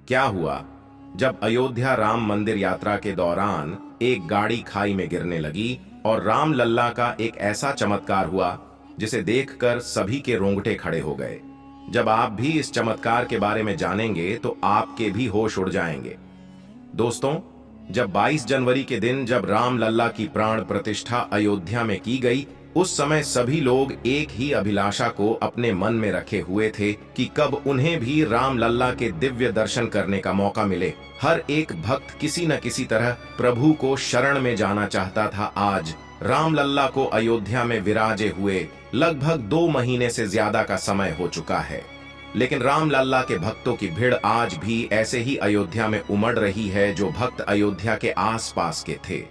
क्या हुआ? जब अयोध्या राम मंदिर यात्रा के दौरान एक गाड़ी खाई में गिरने लगी और राम लल्ला का एक ऐसा चमत्कार हुआ जिसे देखकर सभी के रोंगटे खड़े हो गए। जब आप भी इस चमत्कार के बारे में जानेंगे तो आपके भी होश उड़ जाएंगे। दोस्तों, जब 22 जनवरी के दिन जब राम लल्ला की प्राण प्रतिष्ठा अयोध्या में की गई, उस समय सभी लोग एक ही अभिलाषा को अपने मन में रखे हुए थे कि कब उन्हें भी राम लल्ला के दिव्य दर्शन करने का मौका मिले। हर एक भक्त किसी न किसी तरह प्रभु को शरण में जाना चाहता था। आज राम लल्ला को अयोध्या में विराजे हुए लगभग 2 महीने से ज्यादा का समय हो चुका है, लेकिन राम लल्ला के भक्तों की भीड़ आज भी ऐसे ही अयोध्या में उमड़ रही है। जो भक्त अयोध्या के आसपास के थे,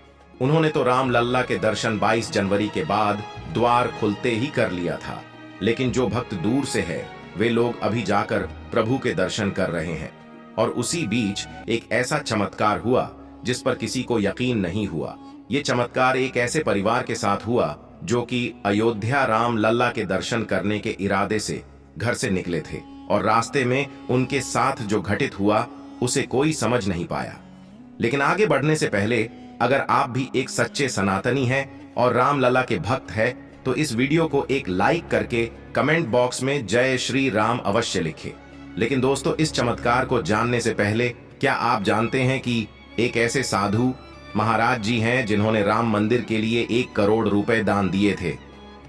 उन्होंने तो राम लल्ला के दर्शन 22 जनवरी के बाद द्वार खुलते ही कर लिया था, लेकिन जो भक्त दूर से है वे लोग अभी जाकर प्रभु के दर्शन कर रहे हैं। और उसी बीच एक ऐसा चमत्कार हुआ जिस पर किसी को यकीन नहीं हुआ। ये चमत्कार एक ऐसे परिवार के साथ हुआ जो कि अयोध्या राम लल्ला के दर्शन करने के इरादे से घर से निकले थे, और रास्ते में उनके साथ जो घटित हुआ उसे कोई समझ नहीं पाया। लेकिन आगे बढ़ने से पहले, अगर आप भी एक सच्चे सनातनी हैं और राम लल्ला के भक्त हैं, तो इस वीडियो को एक लाइक करके कमेंट बॉक्स में जय श्री राम अवश्य लिखें। लेकिन दोस्तों, इस चमत्कार को जानने से पहले क्या आप जानते हैं कि एक ऐसे साधु महाराज जी हैं जिन्होंने राम मंदिर के लिए 1 करोड़ रुपए दान दिए थे?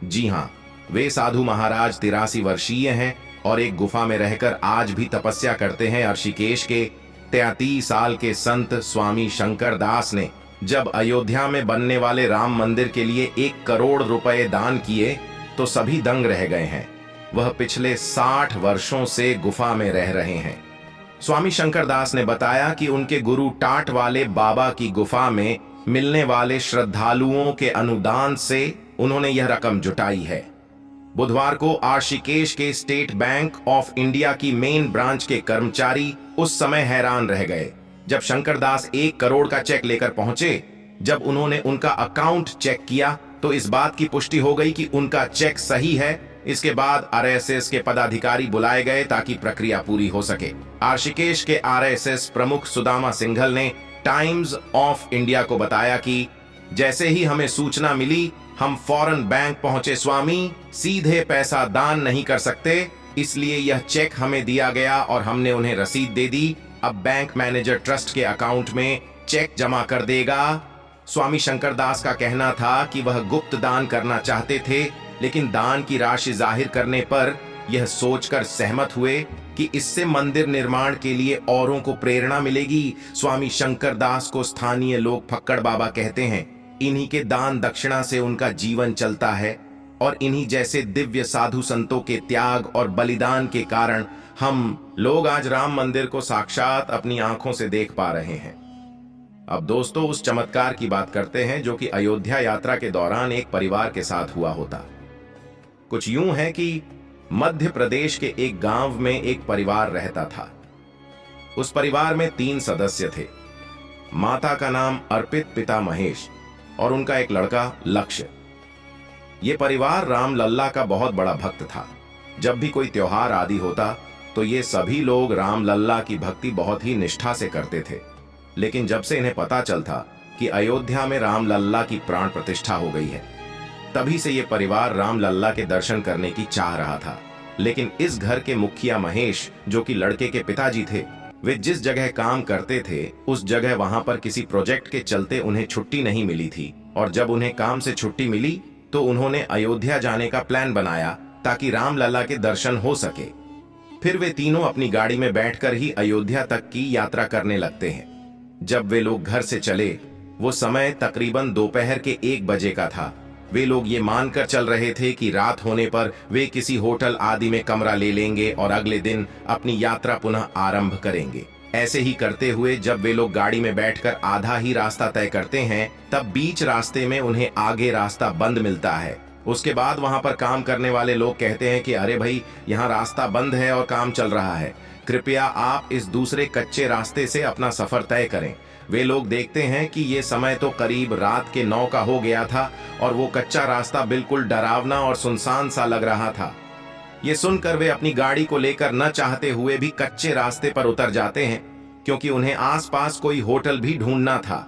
जी हाँ, वे साधु महाराज 83 वर्षीय हैं और एक गुफा में रहकर आज भी तपस्या करते हैं। ऋषिकेश के 33 साल के संत स्वामी शंकर दास ने जब अयोध्या में बनने वाले राम मंदिर के लिए 1 करोड़ रुपए दान किए तो सभी दंग रह गए हैं। वह पिछले 60 वर्षों से गुफा में रह रहे हैं। स्वामी शंकर दास ने बताया कि उनके गुरु टाट वाले बाबा की गुफा में मिलने वाले श्रद्धालुओं के अनुदान से उन्होंने यह रकम जुटाई है। बुधवार को ऋषिकेश के स्टेट बैंक ऑफ इंडिया की मेन ब्रांच के कर्मचारी उस समय हैरान रह गए जब शंकर दास 1 करोड़ का चेक लेकर पहुंचे। जब उन्होंने उनका अकाउंट चेक किया तो इस बात की पुष्टि हो गई कि उनका चेक सही है। इसके बाद आरएसएस के पदाधिकारी बुलाए गए ताकि प्रक्रिया पूरी हो सके। ऋषिकेश के आरएसएस प्रमुख सुदामा सिंघल ने टाइम्स ऑफ इंडिया को बताया कि जैसे ही हमें सूचना मिली, हम फौरन बैंक पहुंचे। स्वामी सीधे पैसा दान नहीं कर सकते, इसलिए यह चेक हमें दिया गया और हमने उन्हें रसीद दे दी। अब बैंक मैनेजर ट्रस्ट के अकाउंट में चेक जमा कर देगा। स्वामी शंकर दास का कहना था कि वह गुप्त दान करना चाहते थे, लेकिन दान की राशि जाहिर करने पर यह सोचकर सहमत हुए कि इससे मंदिर निर्माण के लिए औरों को प्रेरणा मिलेगी। स्वामी शंकर दास को स्थानीय लोग फक्कड़ बाबा कहते हैं। इन्हीं के दान दक्षिणा से उनका जीवन चलता है और इन्हीं जैसे दिव्य साधु संतों के त्याग और बलिदान के कारण हम लोग आज राम मंदिर को साक्षात अपनी आंखों से देख पा रहे हैं। अब दोस्तों, उस चमत्कार की बात करते हैं जो कि अयोध्या यात्रा के दौरान एक परिवार के साथ हुआ होता। कुछ यूं है कि मध्य प्रदेश के एक गांव में एक परिवार रहता था। उस परिवार में 3 सदस्य थे। माता का नाम अर्पित, पिता महेश और उनका एक लड़का लक्ष्य। ये परिवार राम लल्ला का बहुत बड़ा भक्त था। जब भी कोई त्योहार आदि होता तो ये सभी लोग राम लल्ला की भक्ति बहुत ही निष्ठा से करते थे। लेकिन जब से इन्हें पता चलता कि अयोध्या में राम लल्ला की प्राण प्रतिष्ठा हो गई है, तभी से ये परिवार राम लल्ला के दर्शन करने की चाह रहा था। लेकिन इस घर के मुखिया महेश, जो कि लड़के के पिताजी थे, वे जिस जगह काम करते थे उस जगह वहां पर किसी प्रोजेक्ट के चलते उन्हें छुट्टी नहीं मिली थी। और जब उन्हें काम से छुट्टी मिली तो उन्होंने अयोध्या जाने का प्लान बनाया ताकि राम लल्ला के दर्शन हो सके। फिर वे तीनों अपनी गाड़ी में बैठकर ही अयोध्या तक की यात्रा करने लगते हैं। जब वे लोग घर से चले, वो समय तकरीबन दोपहर के 1 बजे का था। वे लोग ये मानकर चल रहे थे कि रात होने पर वे किसी होटल आदि में कमरा ले लेंगे और अगले दिन अपनी यात्रा पुनः आरंभ करेंगे। ऐसे ही करते हुए जब वे लोग गाड़ी में बैठकर आधा ही रास्ता तय करते हैं, तब बीच रास्ते में उन्हें आगे रास्ता बंद मिलता है। उसके बाद वहां पर काम करने वाले लोग कहते हैं कि अरे भाई, यहाँ रास्ता बंद है और काम चल रहा है, कृपया आप इस दूसरे कच्चे रास्ते से अपना सफर तय करें। वे लोग देखते हैं कि ये समय तो करीब रात के 9 का हो गया था और वो कच्चा रास्ता बिल्कुल डरावना और सुनसान सा लग रहा था। ये सुनकर वे अपनी गाड़ी को लेकर न चाहते हुए भी कच्चे रास्ते पर उतर जाते हैं क्योंकि उन्हें आसपास कोई होटल भी ढूंढना था।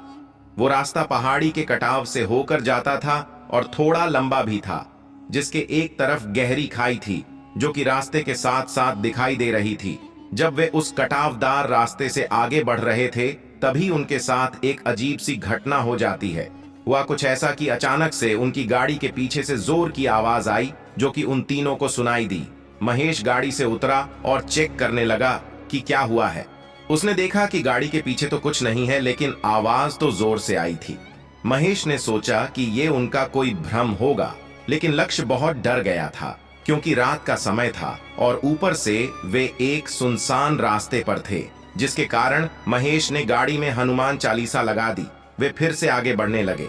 वो रास्ता पहाड़ी के कटाव से होकर जाता था और थोड़ा लंबा भी था, जिसके एक तरफ गहरी खाई थी जो कि रास्ते के साथ साथ दिखाई दे रही थी। जब वे उस कटावदार रास्ते से आगे बढ़ रहे थे, तभी उनके साथ एक अजीब सी घटना हो जाती है। हुआ कुछ ऐसा कि अचानक से उनकी गाड़ी के पीछे से जोर की आवाज आई, जो कि उन तीनों को सुनाई दी। महेश गाड़ी से उतरा और चेक करने लगा कि क्या हुआ है। उसने देखा कि गाड़ी के पीछे तो कुछ नहीं है, लेकिन आवाज तो जोर से आई थी। महेश ने सोचा कि ये उनका कोई भ्रम होगा, लेकिन लक्ष्य बहुत डर गया था क्योंकि रात का समय था और ऊपर से वे एक सुनसान रास्ते पर थे, जिसके कारण महेश ने गाड़ी में हनुमान चालीसा लगा दी। वे फिर से आगे बढ़ने लगे।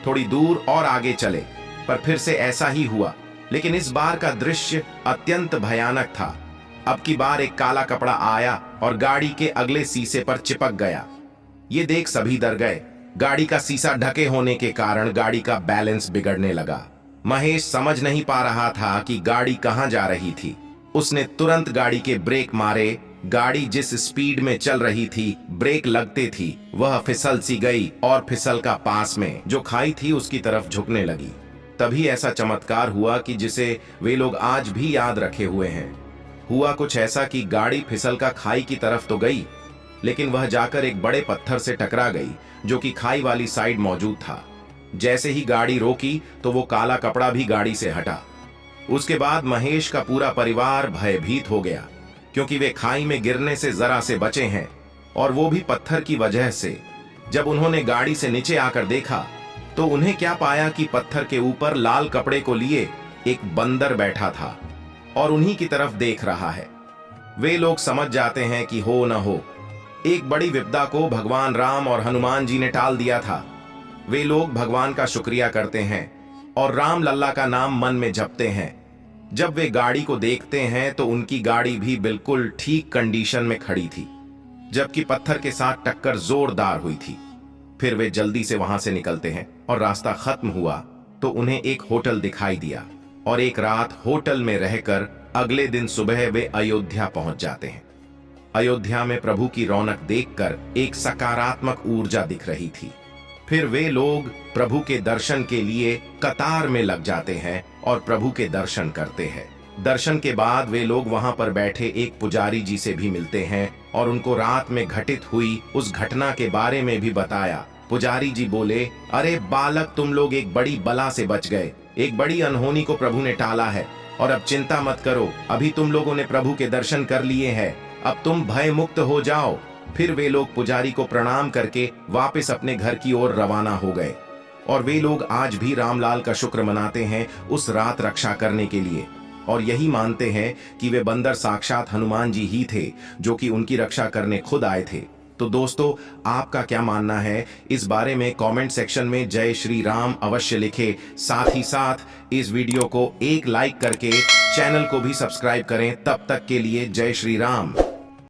थोड़ी दूर और आगे चले, पर फिर से ऐसा ही हुआ, लेकिन इस बार का दृश्य अत्यंत भयानक था। अब की बार एक काला कपड़ा आया और गाड़ी के अगले शीशे पर चिपक गया। ये देख सभी डर गए। गाड़ी का शीशा ढके होने के कारण गाड़ी का बैलेंस बिगड़ने लगा। महेश समझ नहीं पा रहा था कि गाड़ी कहां जा रही थी। उसने तुरंत गाड़ी के ब्रेक मारे। गाड़ी जिस स्पीड में चल रही थी, ब्रेक लगते थी वह फिसल सी गई और फिसल का पास में जो खाई थी उसकी तरफ झुकने लगी। तभी ऐसा चमत्कार हुआ कि जिसे वे लोग आज भी याद रखे हुए हैं। हुआ कुछ ऐसा कि गाड़ी फिसल का खाई की तरफ तो गई, लेकिन वह जाकर एक बड़े पत्थर से टकरा गई जो कि खाई वाली साइड मौजूद था। जैसे ही गाड़ी रोकी तो वो काला कपड़ा भी गाड़ी से हटा। उसके बाद महेश का पूरा परिवार भयभीत हो गया, क्योंकि वे खाई में गिरने से जरा से बचे हैं, और वो भी पत्थर की वजह से। जब उन्होंने गाड़ी से नीचे आकर देखा तो उन्हें क्या पाया कि पत्थर के ऊपर लाल कपड़े को लिए एक बंदर बैठा था और उन्हीं की तरफ देख रहा है। वे लोग समझ जाते हैं कि हो न हो, एक बड़ी विपदा को भगवान राम और हनुमान जी ने टाल दिया था। वे लोग भगवान का शुक्रिया करते हैं और राम लल्ला का नाम मन में जपते हैं। जब वे गाड़ी को देखते हैं तो उनकी गाड़ी भी बिल्कुल ठीक कंडीशन में खड़ी थी, जबकि पत्थर के साथ टक्कर जोरदार हुई थी। फिर वे जल्दी से वहां से निकलते हैं और रास्ता खत्म हुआ तो उन्हें एक होटल दिखाई दिया और एक रात होटल में रहकर अगले दिन सुबह वे अयोध्या पहुंच जाते हैं। अयोध्या में प्रभु की रौनक देखकर एक सकारात्मक ऊर्जा दिख रही थी। फिर वे लोग प्रभु के दर्शन के लिए कतार में लग जाते हैं और प्रभु के दर्शन करते हैं। दर्शन के बाद वे लोग वहां पर बैठे एक पुजारी जी से भी मिलते हैं और उनको रात में घटित हुई उस घटना के बारे में भी बताया। पुजारी जी बोले, अरे बालक, तुम लोग एक बड़ी बला से बच गए। एक बड़ी अनहोनी को प्रभु ने टाला है और अब चिंता मत करो। अभी तुम लोगों ने प्रभु के दर्शन कर लिए हैं, अब तुम भय मुक्त हो जाओ। फिर वे लोग पुजारी को प्रणाम करके वापस अपने घर की ओर रवाना हो गए। और वे लोग आज भी रामलाल का शुक्र मनाते हैं उस रात रक्षा करने के लिए, और यही मानते हैं कि वे बंदर साक्षात हनुमान जी ही थे जो कि उनकी रक्षा करने खुद आए थे। तो दोस्तों, आपका क्या मानना है इस बारे में कमेंट सेक्शन में जय श्री राम अवश्य लिखें। साथ ही साथ इस वीडियो को एक लाइक करके चैनल को भी सब्सक्राइब करें। तब तक के लिए जय श्री राम।